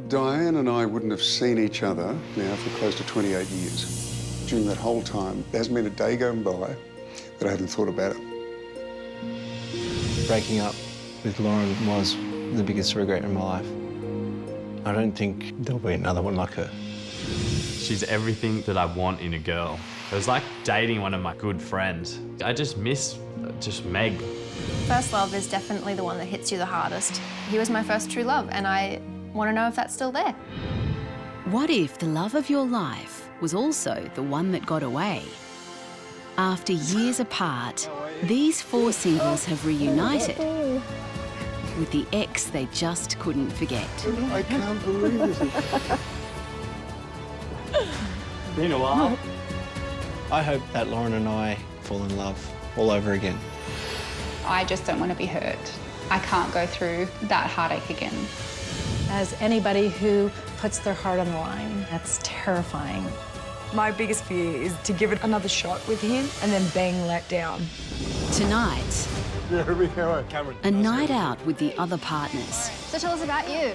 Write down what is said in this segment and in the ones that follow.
Diane and I wouldn't have seen each other now for close to 28 years. During that whole time, there hasn't been a day going by that I haven't thought about it. Breaking up with Lauren was the biggest regret in my life. I don't think there'll be another one like her. She's everything that I want in a girl. It was like dating one of my good friends. I just miss Meg. First love is definitely the one that hits you the hardest. He was my first true love, and I want to know if that's still there. What if the love of your life was also the one that got away? After years apart, these four singles have reunited with the ex they just couldn't forget. I can't believe this. Been a while. I hope that Lauren and I fall in love all over again. I just don't want to be hurt. I can't go through that heartache again. As anybody who puts their heart on the line, that's terrifying. My biggest fear is to give it another shot with him and then being let down. Tonight, a night out with the other partners. So tell us about you.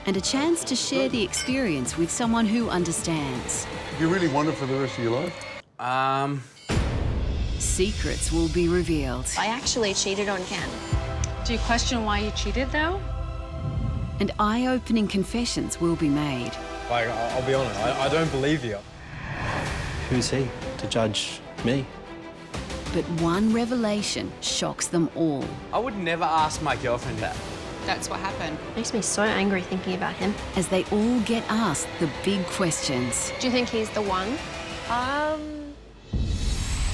And a chance to share the experience with someone who understands. You really want it for the rest of your life? Secrets will be revealed. I actually cheated on Ken. Do you question why you cheated, though? And eye-opening confessions will be made. Like, I'll be honest, I don't believe you. Who's he to judge me? But one revelation shocks them all. I would never ask my girlfriend that. That's what happened. Makes me so angry thinking about him. As they all get asked the big questions. Do you think he's the one?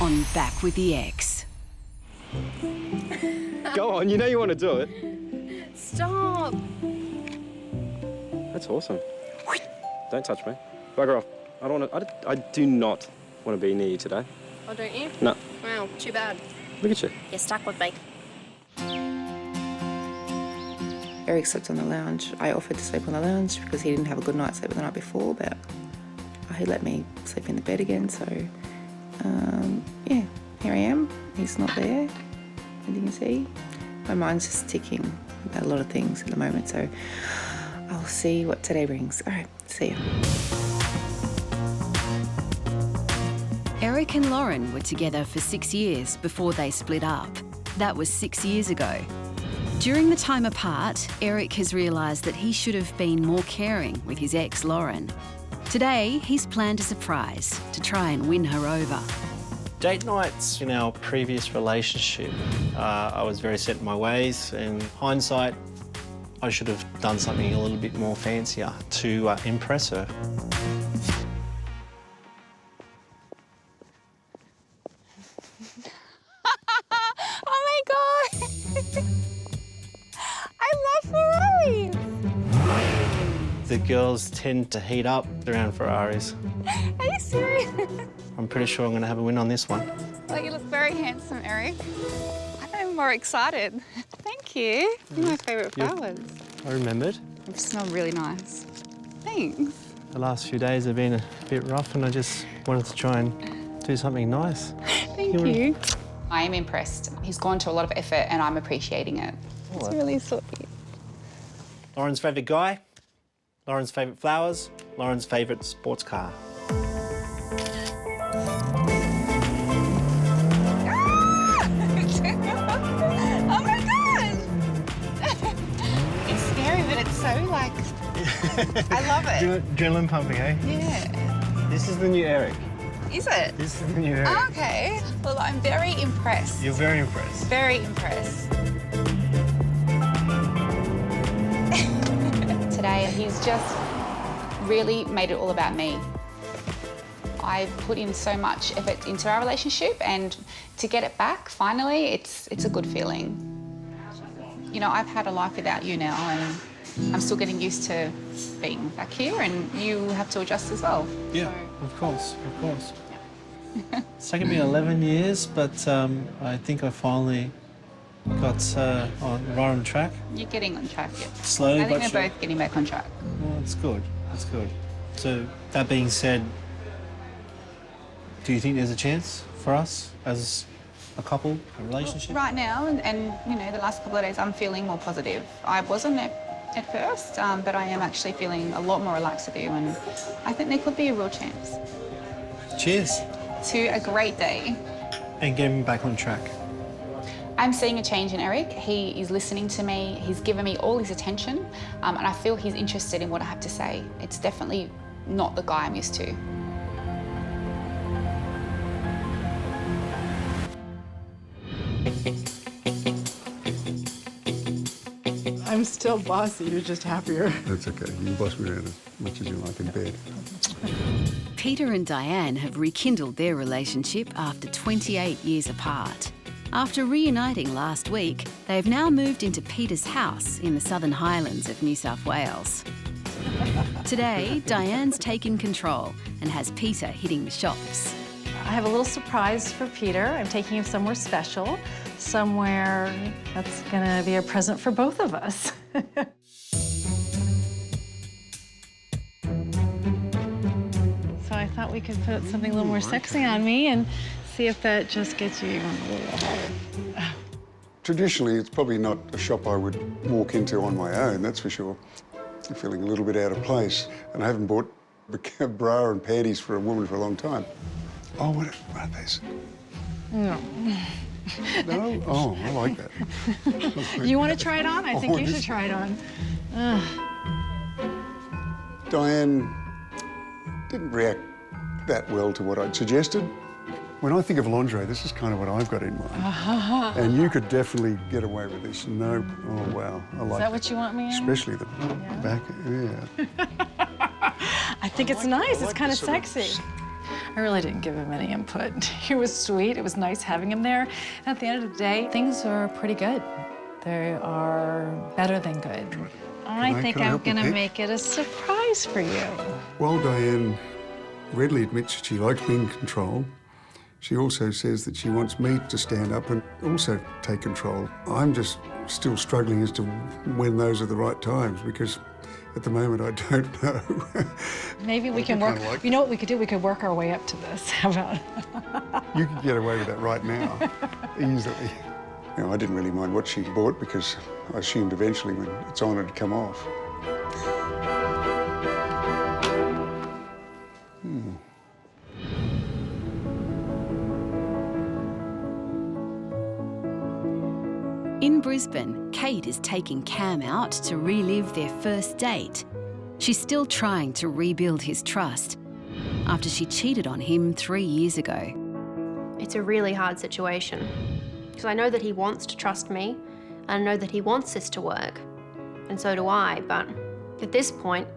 On Back with the Ex. Go on, you know you want to do it. Stop. That's awesome. Don't touch me. Bugger off. I do not want to be near you today. Oh, don't you? No. Wow, too bad. Look at you. You're stuck with me. Eric slept on the lounge. I offered to sleep on the lounge because he didn't have a good night's sleep the night before, but he let me sleep in the bed again, so yeah, here I am. He's not there, as you can see. My mind's just ticking about a lot of things at the moment, so I'll see what today brings. All right, see ya. Eric and Lauren were together for 6 years before they split up. That was 6 years ago. During the time apart, Eric has realised that he should have been more caring with his ex, Lauren. Today, he's planned a surprise to try and win her over. Date nights in our previous relationship, I was very set in my ways. In hindsight, I should have done something a little bit more fancier to impress her. Oh my God! I love Ferraris! The girls tend to heat up around Ferraris. Are you serious? I'm pretty sure I'm going to have a win on this one. Well, you look very handsome, Eric. I'm more excited. Thank you. You're my favourite flowers. I remembered. They smell really nice. Thanks. The last few days have been a bit rough and I just wanted to try and do something nice. Thank you. I am impressed. He's gone to a lot of effort and I'm appreciating it. It's really sweet. Lauren's favourite guy, Lauren's favourite flowers, Lauren's favourite sports car. Oh my God! It's scary, but it's so like, I love it. Adrenaline pumping, eh? Yeah. This is the new Eric. Is it? This is the new Eric. Oh, okay. Well, I'm very impressed. You're very impressed. Very impressed. Today, he's just really made it all about me. I've put in so much effort into our relationship, and to get it back, finally, it's a good feeling. You know, I've had a life without you now, and I'm still getting used to being back here, and you have to adjust as well. Yeah, of course, of course. It's taken me 11 years, but I think I finally got right on track. You're getting on track, yeah. Slowly I think but we're sure. both getting back on track. Well, that's good. That's good. So, that being said, do you think there's a chance for us as a couple, a relationship? Right now, and you know, the last couple of days, I'm feeling more positive. I wasn't at first, but I am actually feeling a lot more relaxed with you, and I think there could be a real chance. Cheers. To a great day. And get him back on track. I'm seeing a change in Eric. He is listening to me, he's given me all his attention, and I feel he's interested in what I have to say. It's definitely not the guy I'm used to. I'm still bossy, you're just happier. That's okay. You can boss me around as much as you like in bed. Peter and Diane have rekindled their relationship after 28 years apart. After reuniting last week, they've now moved into Peter's house in the Southern Highlands of New South Wales. Today, Diane's taken control and has Peter hitting the shops. I have a little surprise for Peter. I'm taking him somewhere special, somewhere that's gonna be a present for both of us. So I thought we could put something a little more sexy on me and see if that just gets you even a little harder. Traditionally, it's probably not a shop I would walk into on my own, that's for sure. I'm feeling a little bit out of place, and I haven't bought a bra and panties for a woman for a long time. Oh, what are these? No. No? Oh, I like that. You want to try it on? I think you should try it on. Diane didn't react that well to what I'd suggested. When I think of lingerie, this is kind of what I've got in mind. And you could definitely get away with this. No, oh wow, I like Is that what you want me in? Especially the back, yeah. I think it's nice. It's kind of sexy. I really didn't give him any input. He was sweet. It was nice having him there. And at the end of the day, things are pretty good. They are better than good. I think I'm going to make it a surprise for you. While Diane readily admits that she likes being in control, she also says that she wants me to stand up and also take control. I'm just still struggling as to when those are the right times, because at the moment I don't know. Maybe we can work, you know what we could do? We could work our way up to this. How about? You could get away with that right now, easily. You know, I didn't really mind what she bought because I assumed eventually when it's on it'd come off. In Brisbane, Kate is taking Cam out to relive their first date. She's still trying to rebuild his trust after she cheated on him 3 years ago. It's a really hard situation because I know that he wants to trust me and I know that he wants this to work, and so do I, but at this point,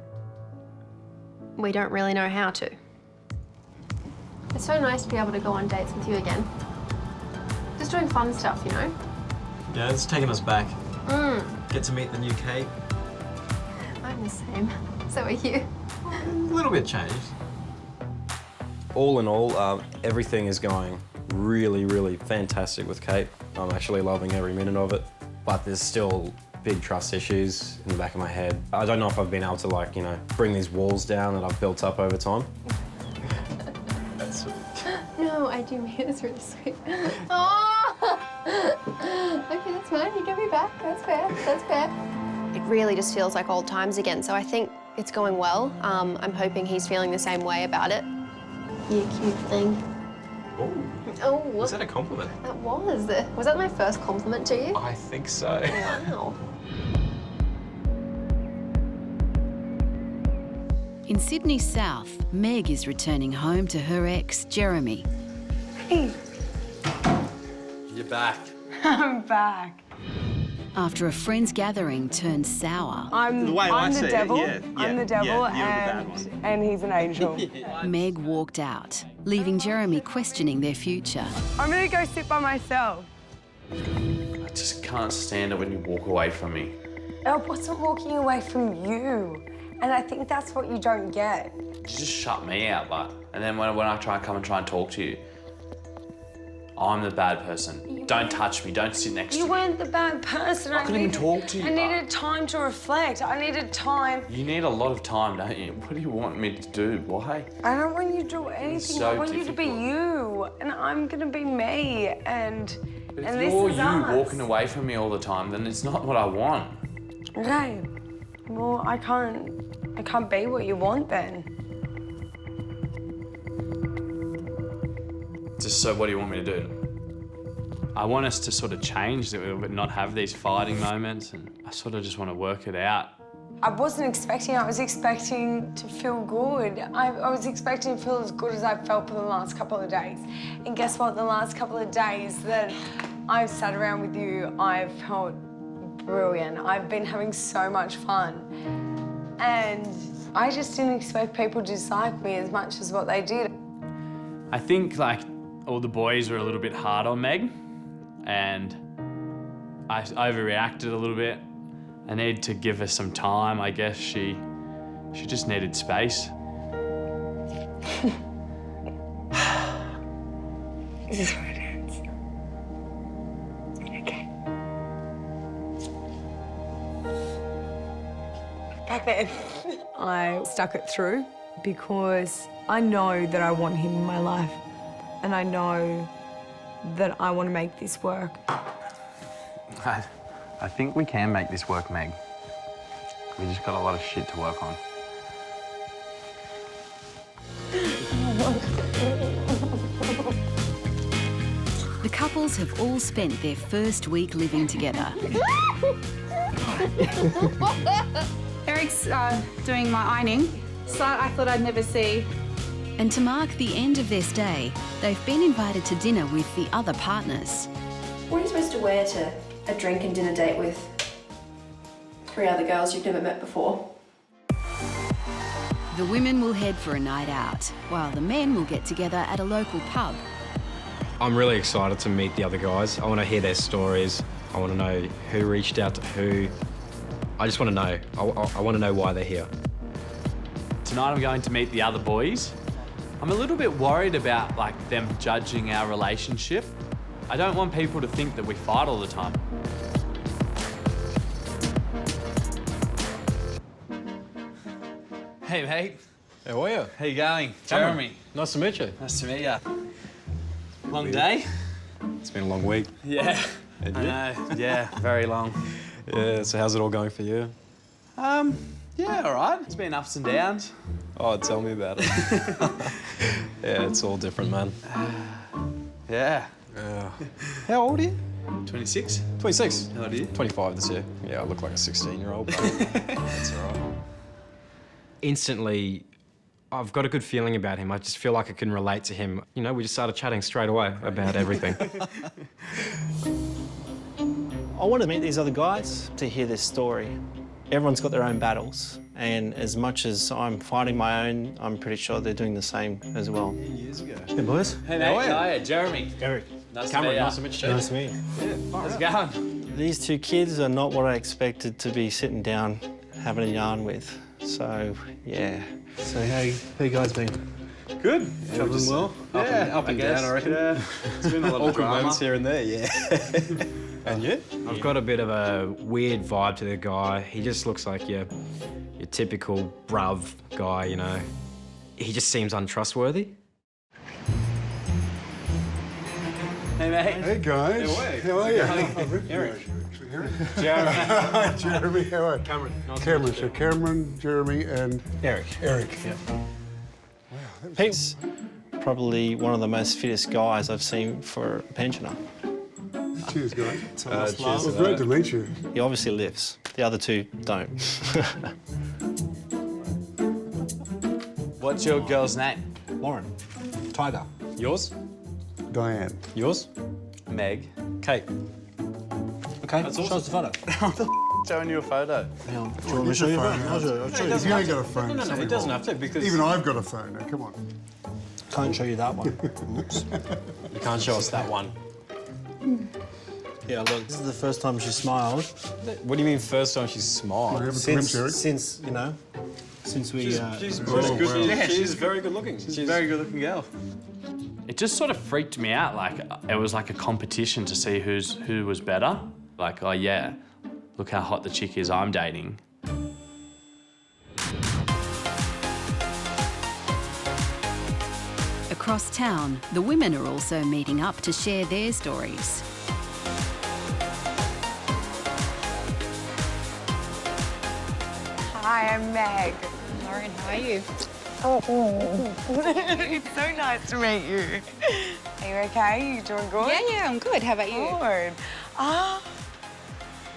we don't really know how to. It's so nice to be able to go on dates with you again. Just doing fun stuff, you know? Yeah, it's taking us back. Get to meet the new Kate. I'm the same. So are you. A little bit changed. All in all, everything is going really, really fantastic with Kate. I'm actually loving every minute of it, but there's still big trust issues in the back of my head. I don't know if I've been able to, like, you know, bring these walls down that I've built up over time. That's sweet. No, I do mean it's really sweet. Oh! Okay, that's fine. You get me back. That's fair. That's fair. It really just feels like old times again, so I think it's going well. I'm hoping he's feeling the same way about it. You cute thing. Oh, Was that a compliment? that was. Was that my first compliment to you? I think so. Wow. In Sydney South, Meg is returning home to her ex, Jeremy. Hey, You're back. I'm back. After a friend's gathering turned sour, I'm the devil. I'm the devil, and he's an angel. Meg walked out, leaving Jeremy questioning their future. I'm gonna go sit by myself. I just can't stand it when you walk away from me. I wasn't walking away from you, and I think that's what you don't get. You just shut me out, like. And then when I try and come and talk to you, I'm the bad person. Don't touch me. Don't sit next to me. You weren't the bad person. I couldn't even talk to you. I needed time to reflect. I needed time. You need a lot of time, don't you? What do you want me to do? Why? I don't want you to do anything. so I want you to be you, and I'm gonna be me, and But and if this you're is you us. walking away from me all the time, then it's not what I want. Okay, Well, I can't be what you want then. Just so what do you want me to do? I want us to sort of change, but not have these fighting moments, and I sort of just want to work it out. I wasn't expecting it. I was expecting to feel good. I was expecting to feel as good as I felt for the last couple of days. And guess what? The last couple of days that I've sat around with you, I've felt brilliant. I've been having so much fun. And I just didn't expect people to dislike me as much as what they did. I think, like, all the boys were a little bit hard on Meg, and I overreacted a little bit. I needed to give her some time. I guess she just needed space. This is where it ends. Okay. Back then, I stuck it through because I know that I want him in my life, and I know that I want to make this work. I think we can make this work, Meg. We just got a lot of shit to work on. The couples have all spent their first week living together. Eric's doing my ironing, so I thought I'd never see. And to mark the end of their stay, they've been invited to dinner with the other partners. What are you supposed to wear to a drink and dinner date with 3 other girls you've never met before? The women will head for a night out, while the men will get together at a local pub. I'm really excited to meet the other guys. I want to hear their stories. I want to know who reached out to who. I just want to know. I want to know why they're here. Tonight I'm going to meet the other boys. I'm a little bit worried about, like, them judging our relationship. I don't want people to think that we fight all the time. Hey, mate. How are you? How you going? Jeremy. Nice to meet you. Nice to meet you. Long day? It's been a long week. Yeah. And I know. Yeah, very long. Yeah, so how's it all going for you? Yeah, all right. It's been ups and downs. Oh, tell me about it. Yeah, it's all different, man. Yeah. How old are you? 26. 26. How old are you? 25 this year. Yeah, I look like a 16-year-old, but that's all right. Instantly, I've got a good feeling about him. I just feel like I can relate to him. You know, we just started chatting straight away about everything. I want to meet these other guys to hear their story. Everyone's got their own battles, and as much as I'm fighting my own, I'm pretty sure they're doing the same as well. Years ago. Hey, boys. Hey, mate. Hiya, Jeremy. Eric. Nice Cameron, to nice to meet you. Nice to meet you. Yeah, How's it going? These 2 kids are not what I expected to be sitting down having a yarn with. So, yeah. So how you guys been? Good. Yeah, travelling well? Up and down, I reckon. Yeah. It's been a lot of Awkward drama. moments here and there, yeah. And you? I've got a bit of a weird vibe to the guy. He just looks like your typical bruv guy, you know. He just seems untrustworthy. Hey, mate. Hey guys, how are you? Eric. Jeremy. Jeremy, how are you? Cameron. Nice Cameron, so Cameron, Jeremy, and Eric. Eric. Yep. Pete's probably one of the most fittest guys I've seen for a pensioner. Cheers, guys. Cheers Well, to great that. to meet you. He obviously lifts. The other 2 don't. What's your girl's name? Lauren. Tiger. Yours? Diane. Yours? Meg. Kate. Okay, That's show awesome. us the photo. Showing you a photo. Do you want me to show you a phone? I'll show you. If you ain't got a phone, No, something it doesn't wrong. have to, because Even I've got a phone now, come on. Can't show you that one. Oops. you can't show us that one. Yeah, look, this is the first time she smiled What do you mean first time she Can I smiled? have a glimpse, Eric? since you know, since we. She's very good. Yeah, she's very good looking. She's She's a very good-looking girl. It just sort of freaked me out. Like, it was like a competition to see who was better. Like, oh yeah, look how hot the chick is I'm dating. Across town, the women are also meeting up to share their stories. am Meg. Lauren, how are you? It's so nice to meet you. Are you okay? You doing good? Yeah, I'm good. How about you? Good.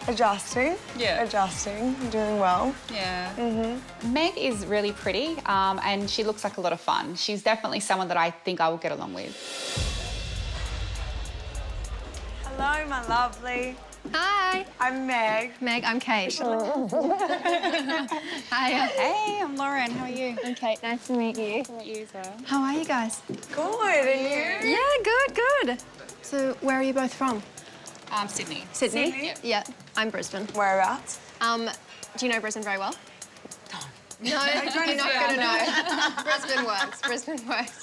Adjusting. Yeah. Adjusting. Doing well. Yeah. Meg is really pretty and she looks like a lot of fun. She's definitely someone that I think I will get along with. Hello, my lovely. Hi. I'm Meg. Meg, I'm Kate. Hi. Hey, I'm Lauren. How are you? I'm Kate. Nice to meet you. Nice to meet you, sir. How are you guys? Good, and you? Yeah, good. So, where are you both from? Sydney. Sydney? Sydney? Yeah, I'm Brisbane. Whereabouts? Do you know Brisbane very well? No, you're not yeah. gonna know. Brisbane works.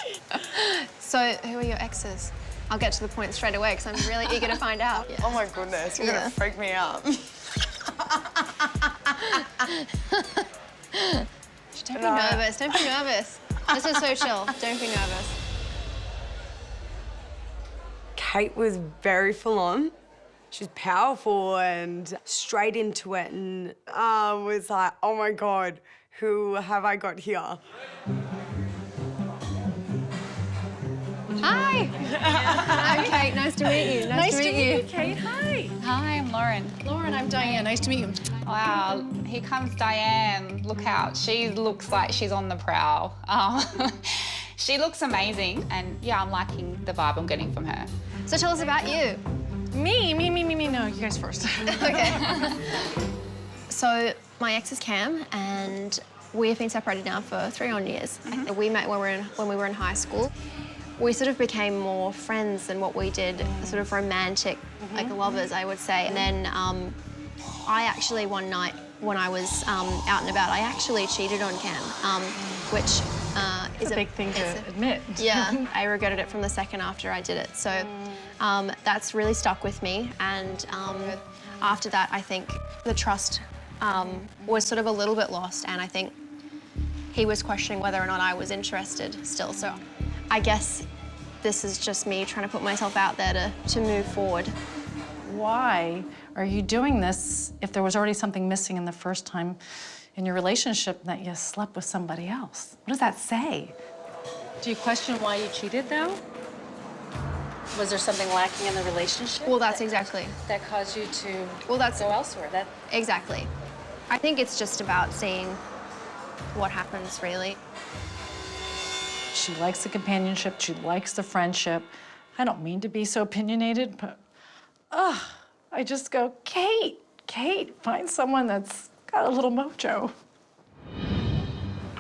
So, who are your exes? I'll get to the point straight away because I'm really eager to find out. Oh my goodness, you're gonna freak me out. Don't be nervous, don't be nervous. This is so chill, don't be nervous. Kate was very full on. She's powerful and straight into it and was like, oh my God, who have I got here? Hi. I'm Kate, nice to meet you. Nice to meet you. Kate. Hi. Hi, I'm Lauren. Lauren, I'm Diane. Nice to meet you. Wow, here comes Diane. Look out, she looks like she's on the prowl. She looks amazing and yeah, I'm liking the vibe I'm getting from her. So tell us about you. Me. No, you guys first. Okay. So my ex is Cam and we have been separated now for 3 odd years. We met when we were in high school. We sort of became more friends than what we did, sort of romantic, like lovers, I would say. And then I actually, one night when I was out and about, I actually cheated on Cam, which is a big thing to admit. Yeah, I regretted it from the second after I did it. So that's really stuck with me. And after that, I think the trust was sort of a little bit lost. And I think he was questioning whether or not I was interested still. So I guess this is just me trying to put myself out there to move forward. Why are you doing this if there was already something missing in the first time in your relationship that you slept with somebody else? What does that say? Do you question why you cheated, though? Was there something lacking in the relationship? Well, that's exactly. That caused you to Well, that's go elsewhere? Exactly. I think it's just about seeing what happens, really. She likes the companionship, she likes the friendship. I don't mean to be so opinionated, but I just go, Kate, find someone that's got a little mojo.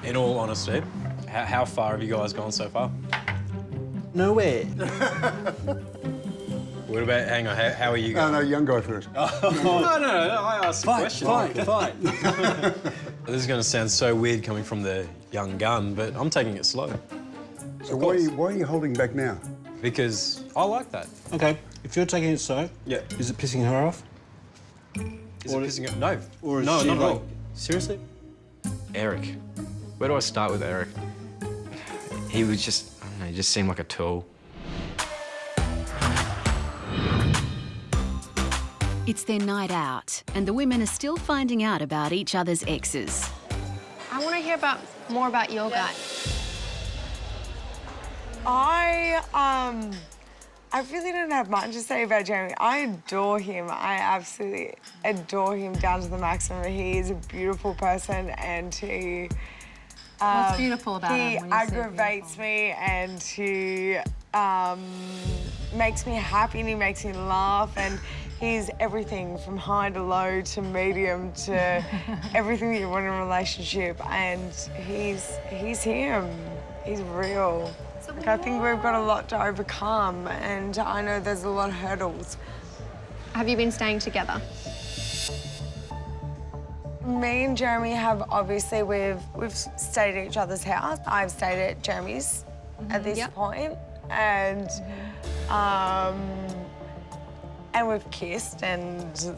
In all honesty, how far have you guys gone so far? Nowhere. What about, hang on, how are you going? No, young guy first. No, I asked a question. Fight. This is going to sound so weird coming from the young gun, but I'm taking it slow. So why are you holding back now? Because I like that. Okay, if you're taking it slow, Yeah. is it pissing her off? Is it pissing it? No. Or is no, she not at like, all. seriously? Eric. Where do I start with Eric? He was just, I don't know, he just seemed like a tool. It's their night out, and the women are still finding out about each other's exes. I want to hear more about your guy. I really don't have much to say about Jeremy. I adore him. I absolutely adore him down to the maximum. He is a beautiful person and he... What's beautiful about him? He when you say aggravates me and he makes me happy and he makes me laugh and he's everything from high to low to medium to everything that you want in a relationship and he's him. He's real. Like, I think we've got a lot to overcome and I know there's a lot of hurdles. Have you been staying together? Me and Jeremy have obviously, we've stayed at each other's house. I've stayed at Jeremy's at this point and we've kissed and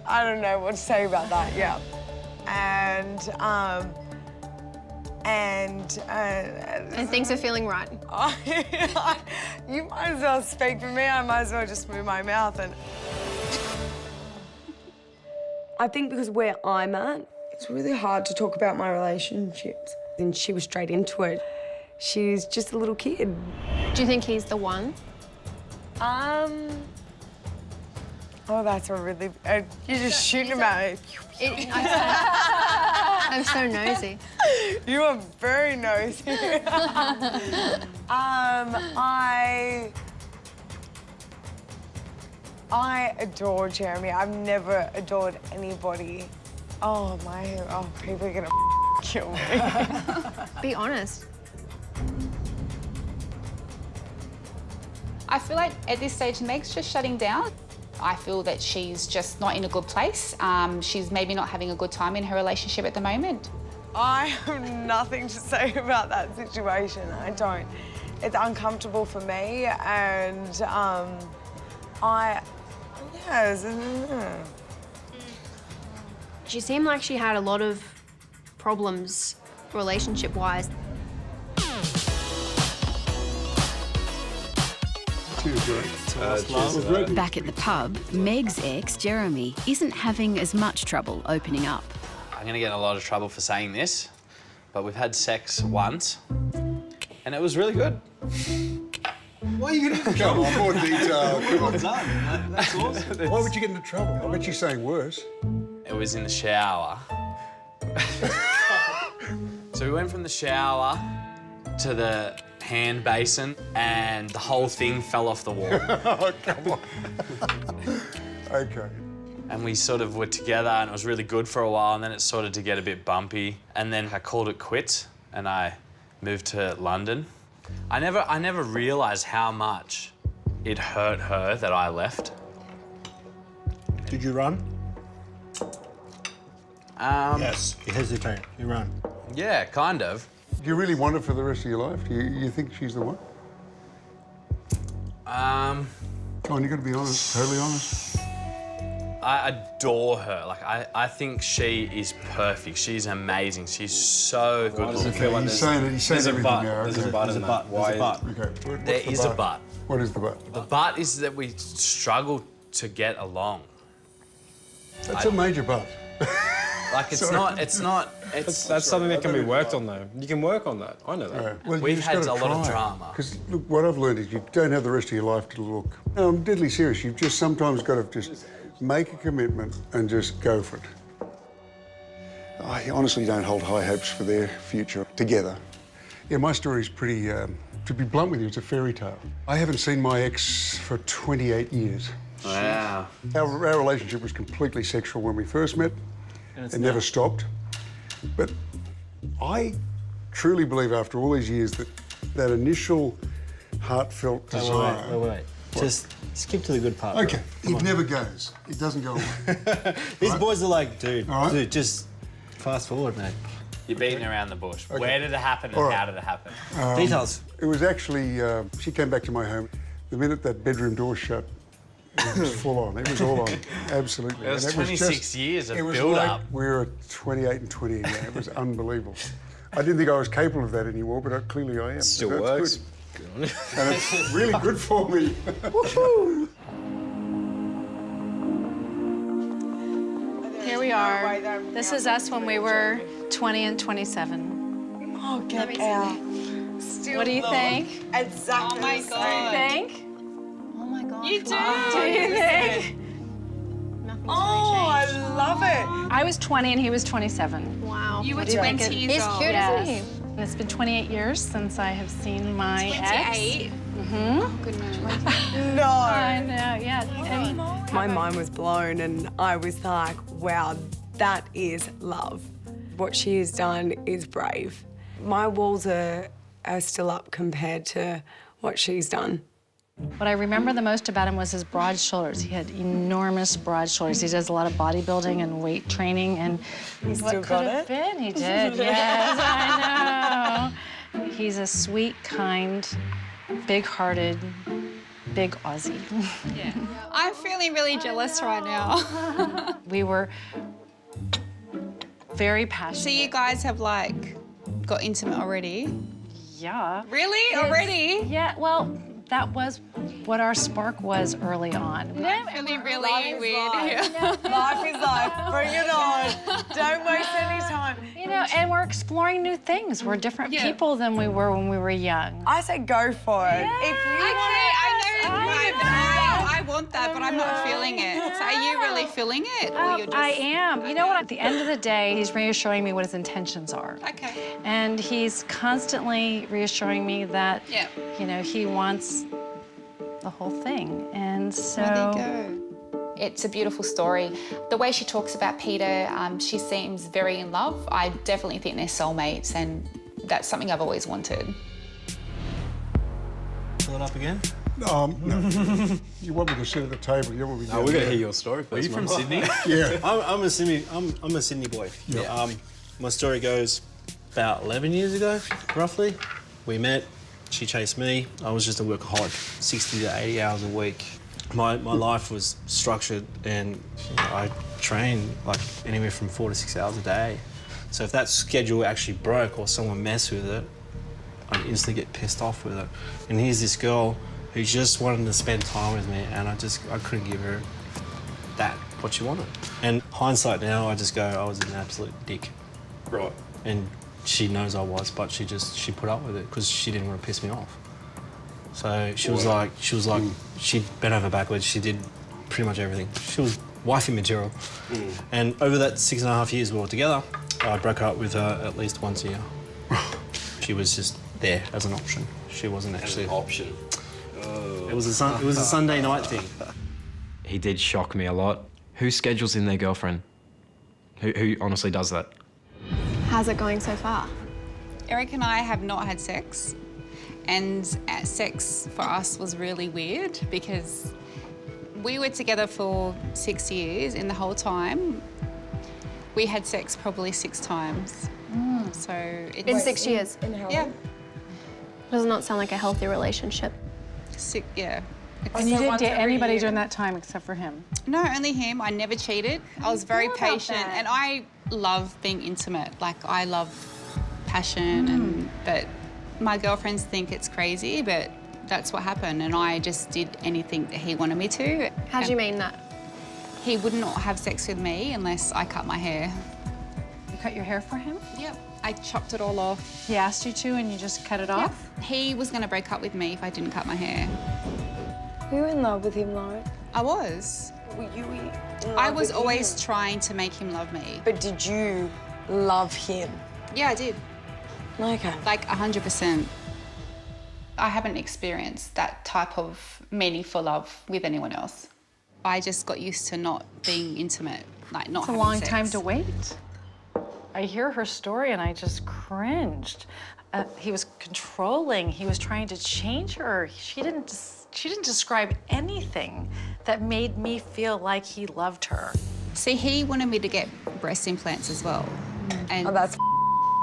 I don't know what to say about that, yeah. And things are feeling right. You might as well speak for me. I might as well just move my mouth and. I think because where I'm at, it's really hard to talk about my relationships. And she was straight into it. She's just a little kid. Do you think he's the one? Oh, that's a really... you're just shooting about it. I'm so nosy. You are very nosy. I adore Jeremy. I've never adored anybody. Oh, people are gonna kill me. Be honest. I feel like at this stage, Meg's just shutting down. I feel that she's just not in a good place. She's maybe not having a good time in her relationship at the moment. I have nothing to say about that situation. I don't. It's uncomfortable for me, and She seemed like she had a lot of problems relationship-wise. Back at the pub, Meg's ex, Jeremy, isn't having as much trouble opening up. I'm going to get in a lot of trouble for saying this, but we've had sex once, and it was really good. Why are you getting into trouble? Come on, more detail. Come on. Done. That's awesome. Why would you get into trouble? I bet you're saying worse. It was in the shower. So we went from the shower to the hand basin, and the whole thing fell off the wall. Oh, come on. OK. And we sort of were together, and it was really good for a while, and then it started to get a bit bumpy. And then I called it quits, and I moved to London. I never realised how much it hurt her that I left. Did you run? Yes, you hesitate, you run. Yeah, kind of. Do you really want her for the rest of your life? Do you think she's the one? Come on, you've got to be honest, totally honest. I adore her. Like, I think she is perfect. She's amazing. She's so good. Why does it feel like He's saying everything now. There's a butt in that. There's a butt. Okay. There is a but. What is the but? The but is that we struggle to get along. That's a major but. Like, it's not. That's something that can be worked on, though. You can work on that. I know that. Yeah. Well, We've you just had gotta a lot of try. drama. Because, look, what I've learned is you don't have the rest of your life to look. No, I'm deadly serious. You've just sometimes got to just make a commitment and just go for it. I honestly don't hold high hopes for their future together. Yeah, my story's pretty, to be blunt with you, it's a fairy tale. I haven't seen my ex for 28 years. Wow. Our relationship was completely sexual when we first met. It never stopped. But I truly believe after all these years that initial heartfelt desire... Wait. Just skip to the good part. OK, it never goes. It doesn't go away. These boys are like, dude, All right. dude, just fast forward, mate. You're beating around the bush. Okay. Where did it happen and how did it happen? Details. It was actually... she came back to my home. The minute that bedroom door shut, it was full on. It was all on. Absolutely. It was And 26 years of it was build-up. Like we were 28 and 20 again. It was unbelievable. I didn't think I was capable of that anymore, but clearly I am. Still So works. Good. And it's really good for me. Woohoo! Here we are. This is us when we were 20 and 27. Oh, get out. What do you think? Exactly. Oh my the God. same. Think? Oh my gosh. You do. Do you think? Nothing's Oh, I really changed. love it. I was 20 and he was 27. Wow. You were do you think 20 it- years He's old. cute, Yes. isn't he? And it's been 28 years since I have seen my 28. ex. Mm-hmm. Goodness. No. I know, yeah. And My mind was blown and I was like, wow, that is love. What she has done is brave. My walls are still up compared to what she's done. what I remember the most about him was his broad shoulders. He had enormous broad shoulders. He does a lot of bodybuilding and weight training, and He's what still could got have it? been? He did. Yes, I know. He's a sweet, kind, big-hearted, big Aussie. Yeah. I'm feeling really jealous right now. We were very passionate. So you guys have like got intimate already? Yeah. Really? Already? Yeah, well, that was what our spark was early on. Really, really weird. Life is life. Bring it on. Don't waste any time. You know, and we're exploring new things. We're different people than we were when we were young. I say go for it. If you I want that, but I'm not feeling it. So are you really feeling it? Or you're just... I am. You know what? At the end of the day, he's reassuring me what his intentions are. Okay. And he's constantly reassuring me that, you know, he wants the whole thing. And so... Well, there you go. It's a beautiful story. The way she talks about Peter, she seems very in love. I definitely think they're soulmates, and that's something I've always wanted. Fill it up again? No. You want me to sit at the table? You want me to No, we're going to hear your story first. Are you from Sydney? Yeah. I'm a Sydney boy. Yeah. My story goes about 11 years ago, roughly. We met. She chased me. I was just a workaholic, 60 to 80 hours a week. My life was structured, and I trained like anywhere from 4 to 6 hours a day. So if that schedule actually broke or someone messed with it, I'd instantly get pissed off with it. And here's this girl who just wanted to spend time with me, and I couldn't give her what she wanted. And hindsight now, I just go, I was an absolute dick. Right. And she knows I was, but she put up with it because she didn't want to piss me off. So she was like, she bent over backwards. She did pretty much everything. She was wifey material. And over that 6.5 years we were together, I broke up with her at least once a year. She was just there as an option. She wasn't actually an option. It was a Sunday night thing. He did shock me a lot. Who schedules in their girlfriend? Who honestly does that? How's it going so far? Eric and I have not had sex, and sex for us was really weird because we were together for 6 years, and the whole time we had sex probably 6 times. So it's... In 6 years? Yeah. Does not sound like a healthy relationship. Yeah. And you didn't date anybody during that time except for him? No, only him. I never cheated. I was very patient, and I love being intimate. Like, I love passion, but my girlfriends think it's crazy, but that's what happened, and I just did anything that he wanted me to. How do you mean that? He would not have sex with me unless I cut my hair. You cut your hair for him? Yep. I chopped it all off. He asked you to, and you just cut it off? He was going to break up with me if I didn't cut my hair. Were you in love with him, Lauren? I was. Were you in love I was with always him? trying to make him love me. But did you love him? Yeah, I did. Okay. Like 100%. I haven't experienced that type of meaningful love with anyone else. I just got used to not being intimate, like not having sex. It's a long time to wait. I hear her story and I just cringed. He was controlling. He was trying to change her. She didn't describe anything that made me feel like he loved her. See, he wanted me to get breast implants as well. And that's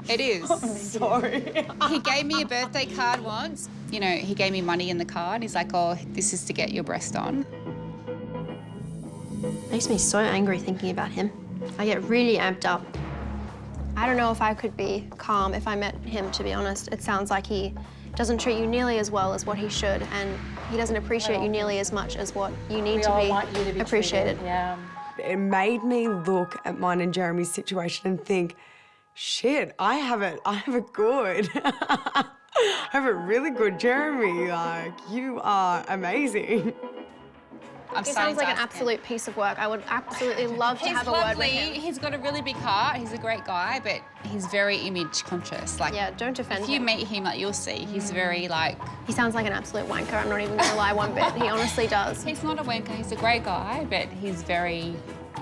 it is. I'm sorry. He gave me a birthday card once. You know, he gave me money in the card. He's like, oh, this is to get your breast on. Makes me so angry thinking about him. I get really amped up. I don't know if I could be calm if I met him, to be honest. It sounds like he doesn't treat you nearly as well as what he should, and he doesn't appreciate you nearly as much as what you need to be appreciated. Yeah. It made me look at mine and Jeremy's situation and think, shit, I have it good. I have it really good, Jeremy. Like, you are amazing. He sounds like an absolute piece of work. I would absolutely love to have a word with him. He's got a really big heart. He's a great guy, but he's very image conscious. Like, yeah, don't defend him. If you meet him, like, you'll see, he's very, like... He sounds like an absolute wanker. I'm not even going to lie one bit. He honestly does. He's not a wanker. He's a great guy, but he's very...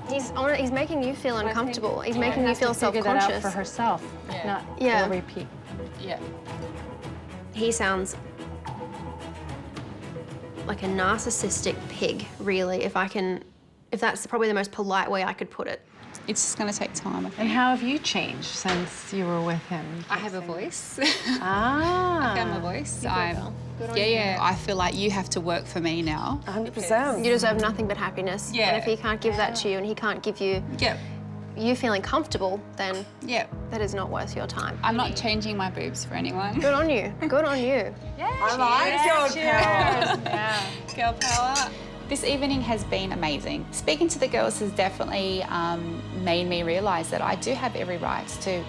He's making you feel uncomfortable. He's making you feel self-conscious. Figure that out for herself, not for repeat. Yeah. He sounds like a narcissistic pig, really, if that's probably the most polite way I could put it. It's just going to take time, I think. And how have you changed since you were with him? I have a voice. Ah. I found my voice. Yeah. I feel like you have to work for me now. 100%. You deserve nothing but happiness. Yeah. And if he can't give that to you and he can't give you you feeling comfortable, then Yeah. that is not worth your time. I'm not changing my boobs for anyone. Good on you. Good on you. I like girl power. Yeah. Girl power. This evening has been amazing. Speaking to the girls has definitely made me realise that I do have every right to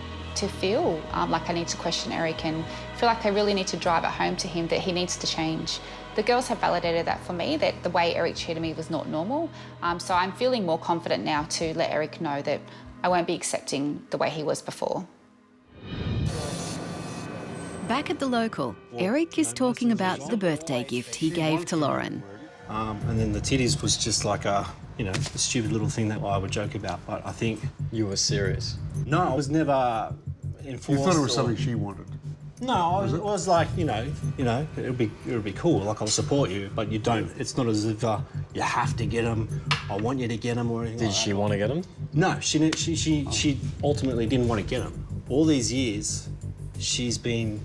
feel like I need to question Eric and feel like I really need to drive it home to him that he needs to change. The girls have validated that for me, that the way Eric treated me was not normal. So I'm feeling more confident now to let Eric know that I won't be accepting the way he was before. Back at the local, Eric is talking about the birthday gift he gave to Lauren. And then the titties was just like a stupid little thing that I would joke about. But I think You were serious. no, I was never enforced. You thought it was or- something she wanted. No, I was like, it would be cool. Like I'll support you, but you don't. It's not as if you have to get them. I want you to get them or anything. Did like she that. want to get him? No, she ultimately didn't want to get them. All these years, she's been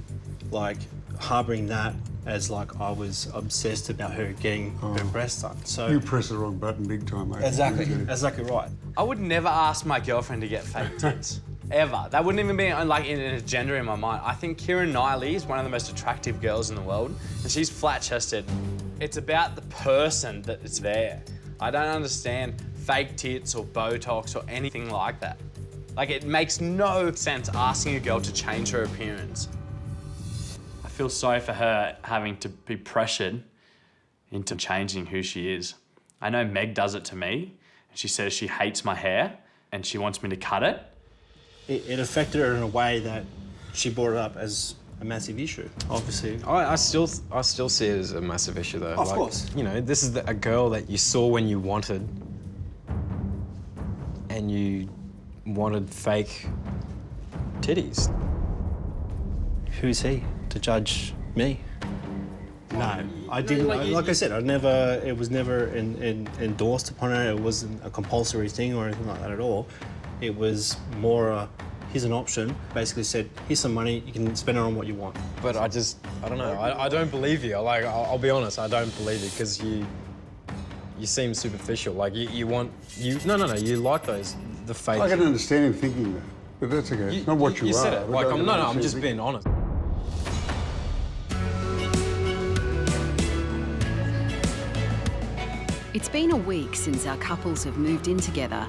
like harbouring that as like I was obsessed about her getting her breasts done. So You pressed the wrong button big time, mate. exactly right. I would never ask my girlfriend to get fake tits. Ever. That wouldn't even be like in a gender in my mind. I think Keira Knightley is one of the most attractive girls in the world, and she's flat-chested. It's about the person that is there. I don't understand fake tits or Botox or anything like that. Like, it makes no sense asking a girl to change her appearance. I feel sorry for her having to be pressured into changing who she is. I know Meg does it to me. She says she hates my hair and she wants me to cut it. It affected her in a way that she brought it up as a massive issue. Obviously, I still see it as a massive issue though. Of course. You know, this is a girl that you saw when you wanted, and you wanted fake titties. who's he to judge me? No, I didn't. Like I said, it was never endorsed upon her. It wasn't a compulsory thing or anything like that at all. It was more here's an option. Basically said, here's some money, you can spend it on what you want. But I don't know. I don't believe you. Like, I'll be honest, I don't believe you because you seem superficial. Like, no, you like the fake. I can understand him thinking that, but that's okay. It's not what you are. You said it. But Like, I can I'm understand just thinking. being honest. It's been a week since our couples have moved in together.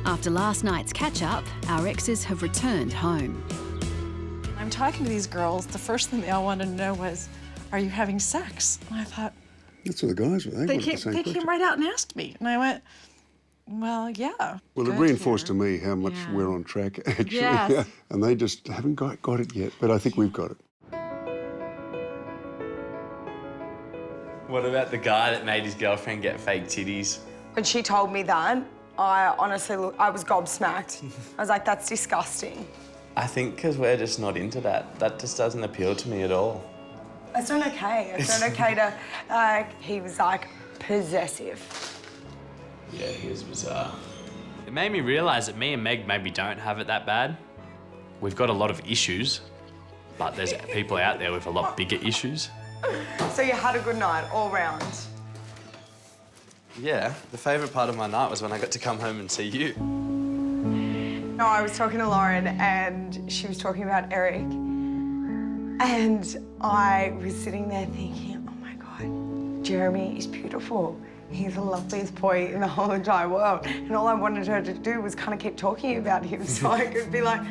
After last night's catch-up, our exes have returned home. I'm talking to these girls. The first thing they all wanted to know was, are you having sex? And I thought, That's what the guys were. They came right out and asked me. And I went, well, yeah. Well, it good, reinforced Karen. to me how much Yeah. we're on track, actually. Yes. And they just haven't got it yet, but I think we've got it. What about the guy that made his girlfriend get fake titties? When she told me that, I honestly, I was gobsmacked. I was like, that's disgusting. I think because we're just not into that. That just doesn't appeal to me at all. It's not okay. It's not okay to, he was like possessive. Yeah, he was bizarre. It made me realise that me and Meg maybe don't have it that bad. We've got a lot of issues, but there's people out there with a lot bigger issues. So you had a good night all round. Yeah, the favourite part of my night was when I got to come home and see you. No, I was talking to Lauren and she was talking about Eric. And I was sitting there thinking, oh my God, Jeremy is beautiful. He's the loveliest boy in the whole entire world. And all I wanted her to do was kind of keep talking about him so I could be like,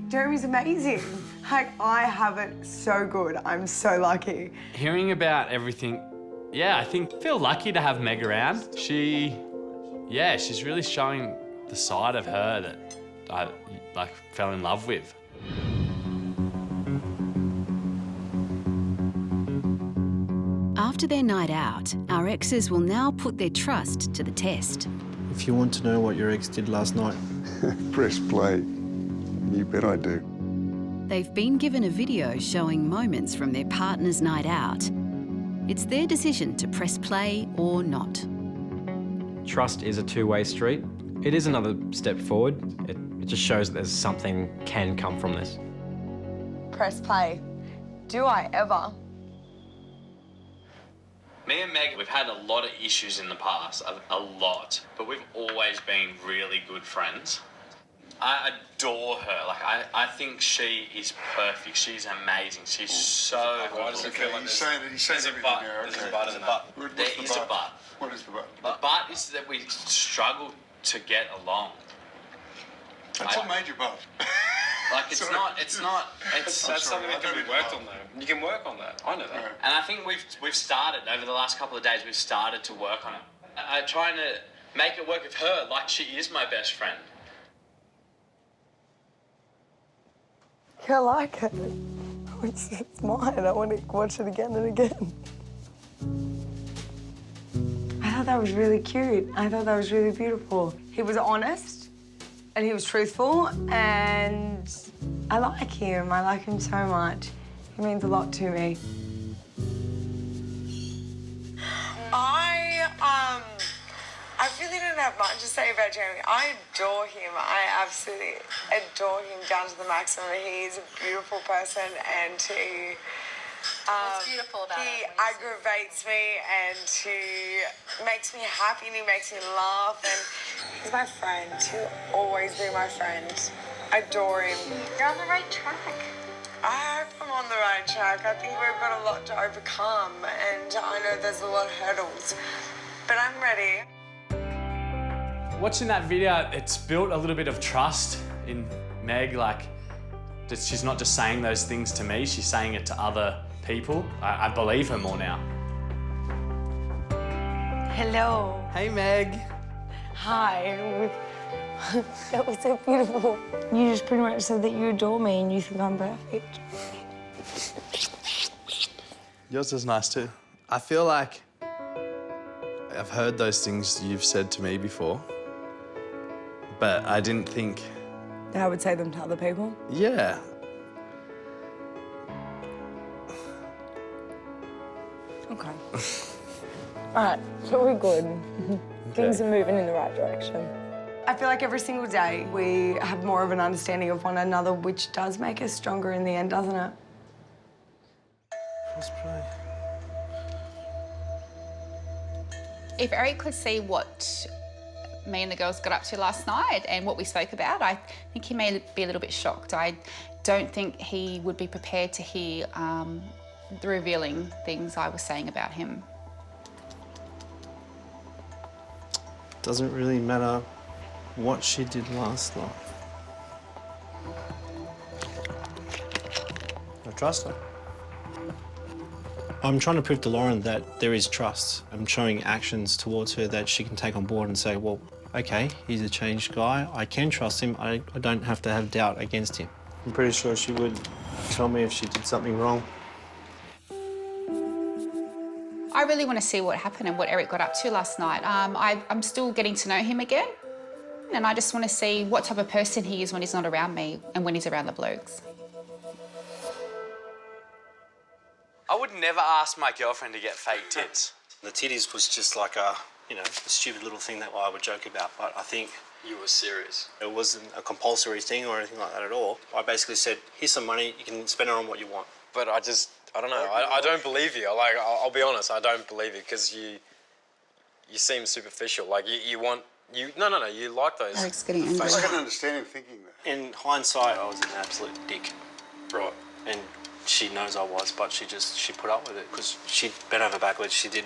Jeremy's amazing. Like, I have it so good. I'm so lucky. Hearing about everything, yeah, I feel lucky to have Meg around. She's really showing the side of her that I fell in love with. After their night out, our exes will now put their trust to the test. If you want to know what your ex did last night, Press play. You bet I do. They've been given a video showing moments from their partner's night out. It's their decision to press play or not. Trust is a two-way street. It is another step forward. It just shows that there's something can come from this. Press play. Do I ever? Me and Meg, we've had a lot of issues in the past, a lot, but we've always been really good friends. I adore her. Like, I think she is perfect. She's amazing. She's so good. Why does it feel like there's a but? There's a but. There's a but. There is a but. What is the but? The but is that we struggle to get along. That's what made you but. Like, it's That's something that can be worked on, though. You can work on that. I know that. And I think we've started, over the last couple of days, we've started to work on it. I'm trying to make it work with her like she is my best friend. I like it. It's mine. I want to watch it again and again. I thought that was really cute. I thought that was really beautiful. He was honest and he was truthful, and I like him. I like him so much. He means a lot to me. I really don't have much to say about Jeremy. I adore him. I absolutely adore him down to the maximum. He is a beautiful person, and he... What's beautiful about he him? aggravates me, and he makes me happy, and he makes me laugh, and he's my friend. He'll always be my friend. I adore him. You're on the right track. I hope I'm on the right track. I think we've got a lot to overcome, and I know there's a lot of hurdles, but I'm ready. Watching that video, it's built a little bit of trust in Meg, like, that she's not just saying those things to me, she's saying it to other people. I believe her more now. Hello. Hey, Meg. Hi. That was so beautiful. You just pretty much said that you adore me and you think I'm perfect. Yours is nice too. I feel like I've heard those things you've said to me before, but I didn't think... I would say them to other people? Yeah. Okay. All right, so we're good. Things are moving in the right direction. I feel like every single day we have more of an understanding of one another, which does make us stronger in the end, doesn't it? If Eric could see what me and the girls got up to last night and what we spoke about, I think he may be a little bit shocked. I don't think he would be prepared to hear the revealing things I was saying about him. Doesn't really matter what she did last night. I trust her. I'm trying to prove to Lauren that there is trust. I'm showing actions towards her that she can take on board and say, well, okay, he's a changed guy. I can trust him. I don't have to have doubt against him. I'm pretty sure she would tell me if she did something wrong. I really want to see what happened and what Eric got up to last night. I'm still getting to know him again, and I just want to see what type of person he is when he's not around me and when he's around the blokes. I would never ask my girlfriend to get fake tits. The titties was just like a, a stupid little thing that I would joke about, but I think... You were serious. It wasn't a compulsory thing or anything like that at all. I basically said, here's some money, you can spend it on what you want. But I don't know. I don't believe you. Like, I'll be honest, I don't believe you because you seem superficial. Like, you like those. Eric's getting angry. I can understand him thinking that. In hindsight, I was an absolute dick. Right. And she knows I was, but she put up with it because she bent over backwards. She did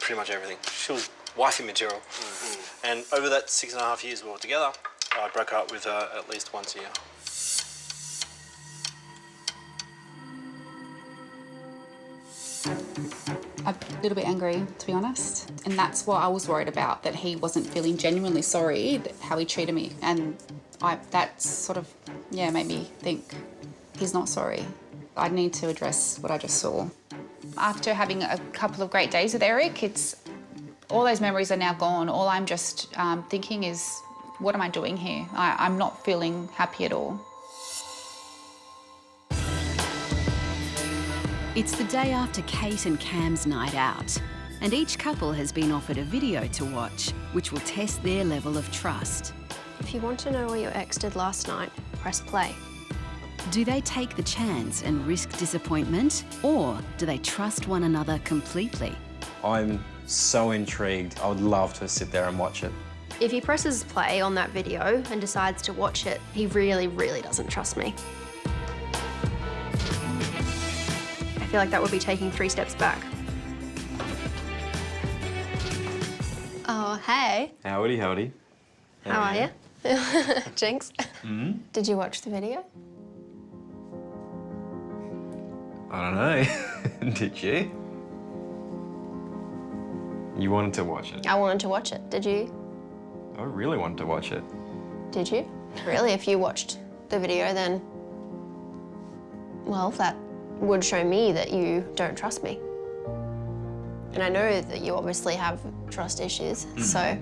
pretty much everything. She was wifey material. Mm-hmm. And over that 6.5 years we were together, I broke up with her at least once a year. A little bit angry, to be honest. And that's what I was worried about, that he wasn't feeling genuinely sorry how he treated me. And that sort of, made me think he's not sorry. I need to address what I just saw. After having a couple of great days with Eric, all those memories are now gone. All I'm just thinking is, what am I doing here? I'm not feeling happy at all. It's the day after Kate and Cam's night out, and each couple has been offered a video to watch, which will test their level of trust. If you want to know what your ex did last night, press play. Do they take the chance and risk disappointment, or do they trust one another completely? I'm so intrigued. I would love to sit there and watch it. If he presses play on that video and decides to watch it, he really, really doesn't trust me. I feel like that would be taking 3 steps back. Oh, hey. Howdy, howdy. How are you? Jinx. Did you watch the video? I don't know. Did you? You wanted to watch it? I wanted to watch it. Did you? I really wanted to watch it. Did you? Really? If you watched the video, then, well, that would show me that you don't trust me. And I know that you obviously have trust issues, so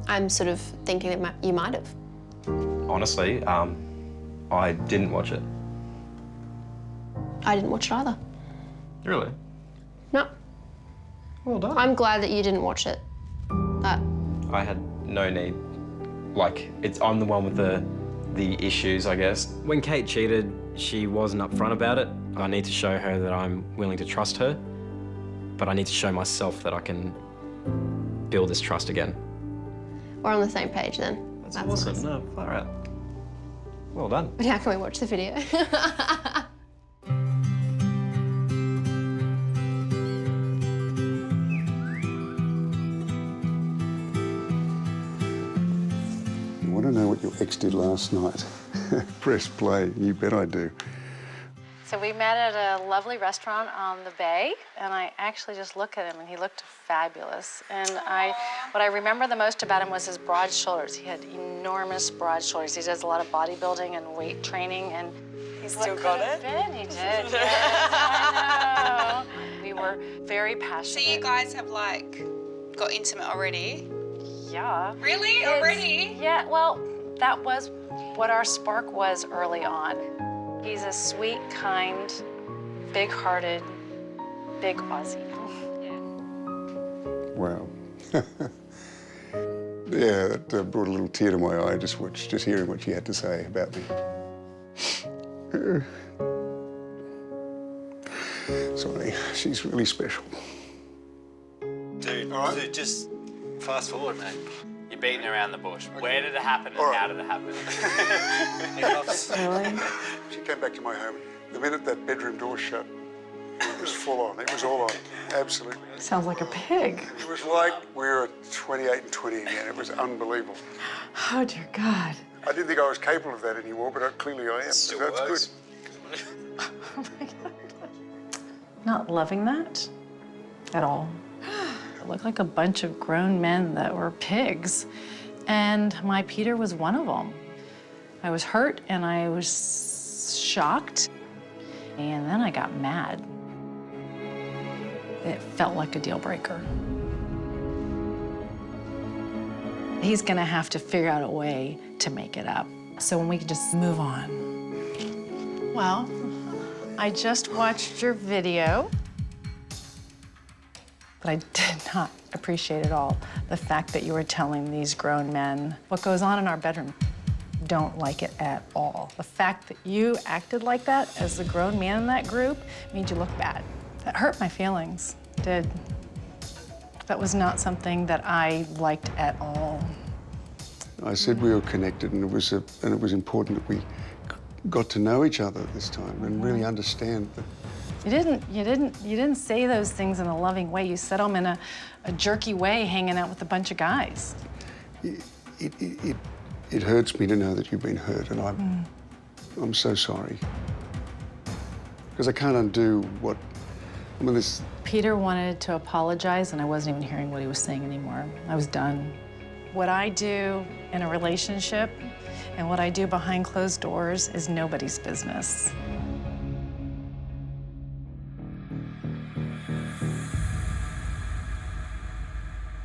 I'm sort of thinking that you might have. Honestly, I didn't watch it. I didn't watch it either. Really? No. Well done. I'm glad that you didn't watch it. But I had no need. Like, I'm the one with the issues, I guess. When Kate cheated, she wasn't upfront about it. I need to show her that I'm willing to trust her, but I need to show myself that I can build this trust again. we're on the same page then. That's awesome. Nice. No, far out. Well done. But how can we watch the video? You want to know what your ex did last night? Press play. You bet I do. So we met at a lovely restaurant on the bay, and I actually just looked at him, and he looked fabulous. And what I remember the most about him was his broad shoulders. He had enormous broad shoulders. He does a lot of bodybuilding and weight training, and He still got it? He did, yes, I know. We were very passionate. So you guys have like got intimate already? Yeah. Really? Already? Yeah, well, that was what our spark was early on. He's a sweet, kind, big-hearted, big Aussie. Wow. Yeah, that brought a little tear to my eye just hearing what she had to say about me. Sorry, she's really special. Dude, dude, just fast forward, mate. You're beating around the bush. Where did it happen and how did it happen? Really? She came back to my home. The minute that bedroom door shut, it was full on. It was all on. Absolutely. Sounds like a pig. It was like we were 28 and 20 again. It was unbelievable. Oh, dear God. I didn't think I was capable of that anymore, but clearly I am. Still So that's works. good. Oh, my God. Not loving that at all. Looked like a bunch of grown men that were pigs. And my Peter was one of them. I was hurt and I was shocked. And then I got mad. It felt like a deal breaker. He's gonna have to figure out a way to make it up. So when we can just move on. Well, I just watched your video. But I did not appreciate at all the fact that you were telling these grown men what goes on in our bedroom. Don't like it at all. The fact that you acted like that as the grown man in that group made you look bad. That hurt my feelings, it did. That was not something that I liked at all. I said we were connected, and it was important that we got to know each other this time and really understand that. You didn't say those things in a loving way. You said them in a jerky way, hanging out with a bunch of guys. It hurts me to know that you've been hurt, and I'm so sorry. Because I can't undo this. Peter wanted to apologize, and I wasn't even hearing what he was saying anymore. I was done. What I do in a relationship and what I do behind closed doors is nobody's business.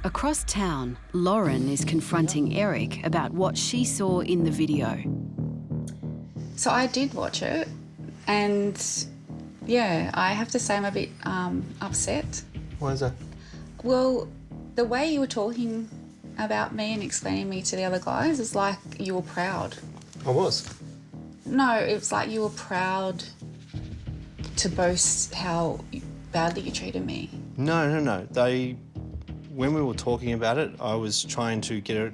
Across town, Lauren is confronting Eric about what she saw in the video. So I did watch it, and yeah, I have to say I'm a bit upset. Why is that? Well, the way you were talking about me and explaining me to the other guys is like you were proud. I was. No, it was like you were proud to boast how badly you treated me. No. When we were talking about it, I was trying to get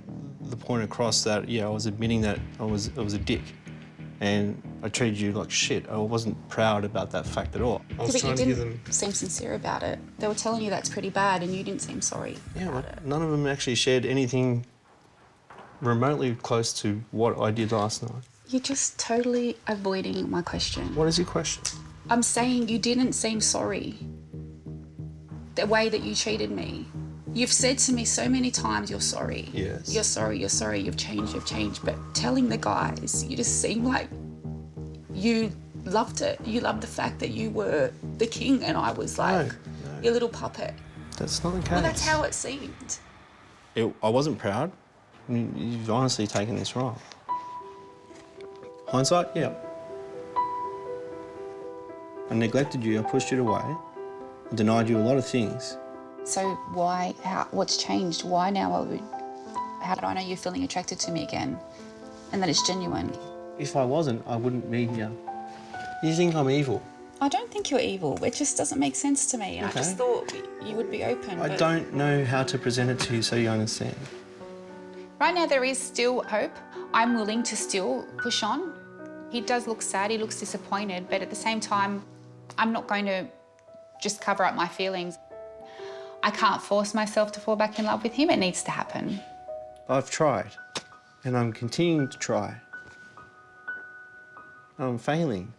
the point across that, yeah, I was admitting that I was a dick. And I treated you like shit. I wasn't proud about that fact at all. I was But trying you to give didn't them... seem sincere about it. They were telling you that's pretty bad and you didn't seem sorry about it. None of them actually shared anything remotely close to what I did last night. You're just totally avoiding my question. What is your question? I'm saying you didn't seem sorry. The way that you treated me. You've said to me so many times, you're sorry. Yes. You're sorry, you've changed. But telling the guys, you just seem like you loved it. You loved the fact that you were the king and I was like your little puppet. That's not the case. Well, that's how it seemed. I wasn't proud. You've honestly taken this wrong. Hindsight, yeah. I neglected you, I pushed you away, I denied you a lot of things. So why, what's changed? Why now how do I know you're feeling attracted to me again and that it's genuine? If I wasn't, I wouldn't be here. You think I'm evil? I don't think you're evil. It just doesn't make sense to me. I just thought you would be open. I don't know how to present it to you so you understand. Right now there is still hope. I'm willing to still push on. He does look sad, he looks disappointed, but at the same time, I'm not going to just cover up my feelings. I can't force myself to fall back in love with him. It needs to happen. I've tried, and I'm continuing to try. I'm failing.